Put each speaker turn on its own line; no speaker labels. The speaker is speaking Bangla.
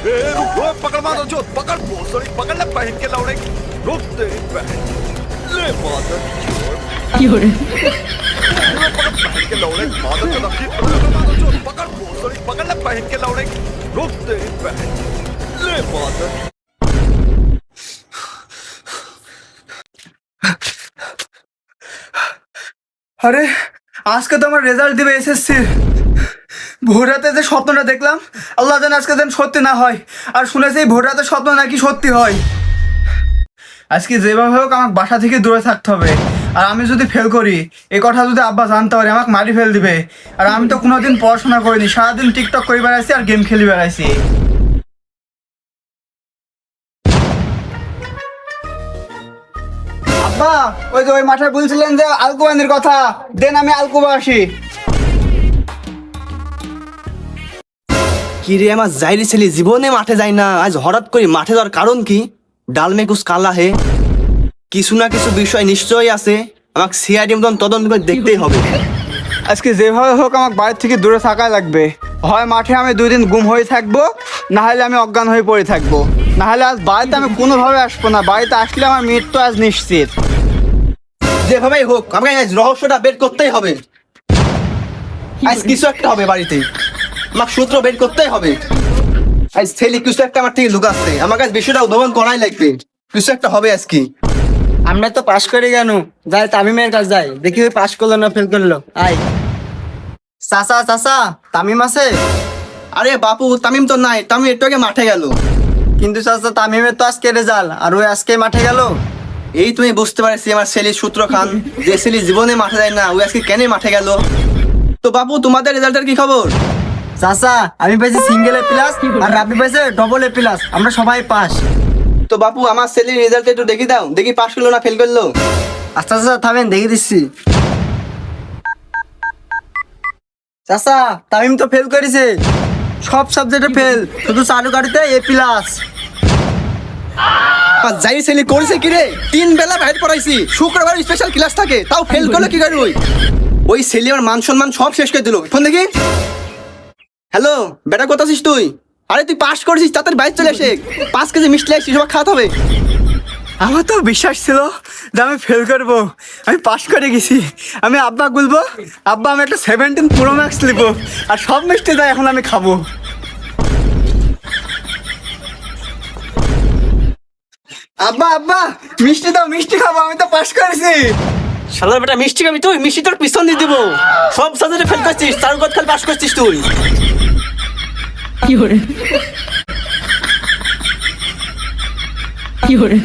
रुक रो पकड़ मारो जो पकड़ सॉरी पकड़ ले बहन के लौड़े रुक तेरी बहन ले मादर
Fiore,
पकड़ बहन के लौड़े मादर चला की पकड़ मारो जो पकड़ सॉरी पकड़ ले बहन के लौड़े रुक तेरी बहन ले मादर
আরে আজকে তো আমার রেজাল্ট দিবে এসএসসি ভোর রাতে যে স্বপ্নটা দেখলাম আল্লাহ জানে আজকে যেন সত্যি না হয়। আর শুনেছি এই ভোর রাতে স্বপ্ন নাকি সত্যি হয়। আজকে যেভাবে হোক আমাকে বাসা থেকে দূরে থাকতে হবে। আর আমি যদি ফেল করি এই কথা যদি আব্বা জানতে পারে আমাকে মারি ফেল দিবে। আর আমি তো কোনোদিন পড়াশোনা করিনি, সারাদিন টিকটক করে বেড়াইছি আর গেম খেলি বেড়াইছি। আব্বা ওই যে ওই মাঠে বলছিলেন যে আলকুবানির কথা দেন, আমি আলকুবা আসি।
কি রে আমার যাইরি ছেলে জীবনে মাঠে যায় না, আজ হঠাৎ করে মাঠে যাওয়ার কারণ কি? ডাল মে কুছ কালা হে, কিছু না কিছু বিষয় নিশ্চয়ই আছে, আমাকে সিআইডি মতন তদন্ত করে দেখতেই হবে।
আজকে যেভাবে হোক আমাকে বাড়ির থেকে দূরে থাকাই লাগবে। হয় মাঠে আমি 2 দিন গুম হয়ে থাকবো, না হলে আমি অজ্ঞান হয়ে পড়ে থাকবো, না হলে আজ বাড়িতে আমি কোনোভাবে আসবো না। বাড়িতে আসলে আমার মৃত্যু আজ নিশ্চিত।
যেভাবেই হোক আমাকে আজ রহস্যটা বের করতেই হবে। আজ কিছু একটা হবে বাড়িতে, আমাকে সূত্র বের করতেই হবে। আজ ছেলে কিছু একটা আমার থেকে লুকাচ্ছে, আমাকে আজ বিষয়টা উদ্ভাবন করাই লাগবে। কিছু একটা হবে আজ কি।
আমরা তো পাশ করে গেল, যাই তামিমের কাছে যাই, দেখি ওই পাশ করলো না ফেল করলো। আয় চাচা চাচা, তামিম আছে?
আরে বাপু তামিম তো নাই, তামিম একটু আগে মাঠে গেল।
কিন্তু চাচা তামিমের তো আজকে রেজাল্ট, আর ওই আজকে মাঠে গেল।
এই তুমি বুঝতে পারছি আমার ছেলে সূত্র খান, যে ছেলে জীবনে মাঠে যায় না ওই আজকে কেন মাঠে গেল। তো বাপু তোমাদের রেজাল্টের কি খবর?
চাচা আমি পাইছি সিঙ্গেল এ প্লাস, আর রাবি পাইছে ডবল এ প্লাস, আমরা সবাই পাস।
তো বাপু আমার ছেলের রেজাল্ট একটু দেখি দাও, দেখি পাস করলো না ফেল করলো।
আচ্ছা চাচা থামেন দেখে দিচ্ছি। চাচা তামিম তো ফেল করেছে, সব সাবজেক্টে ফেল, শুধু চালুকারিতে এ প্লাস।
আর যাই ছেলে করেছে কি রে, 3 বেলা বাইরে পড়াইছি, শুক্রবার স্পেশাল ক্লাস থাকে, তাও ফেল করলো কি করে? ওই ছেলে আমার মান সম্মান সব শেষ করে দিল। ফোন দেখি। হ্যালো বেটা, কোথায় আছিস তুই? আরে তুই পাস করেছিস, তাড়াতাড়ি বাইরে চলে এসে 5 কেজি মিষ্টি আসছিস, সব খাওয়াতে হবে।
আমার তো বিশ্বাস ছিল যে আমি ফেল করবো, আমি পাস করে গেছি। আমি আব্বা বলবো আব্বা আমি একটা 17 প্রো ম্যাক্স নিবো, আর সব মিষ্টি যাই এখন আমি খাবো। আব্বা আব্বা মিষ্টি দাও, মিষ্টি খাবো, আমি তো পাস করেছি।
শালার বেটা মিষ্টি খাবি তুই? মিষ্টি তোর পিছন দিয়ে দিব। সব সাবজেক্টে ফেল করছিস, তার উপর খালি পাস করছিস তুই।
Fiore, Fiore.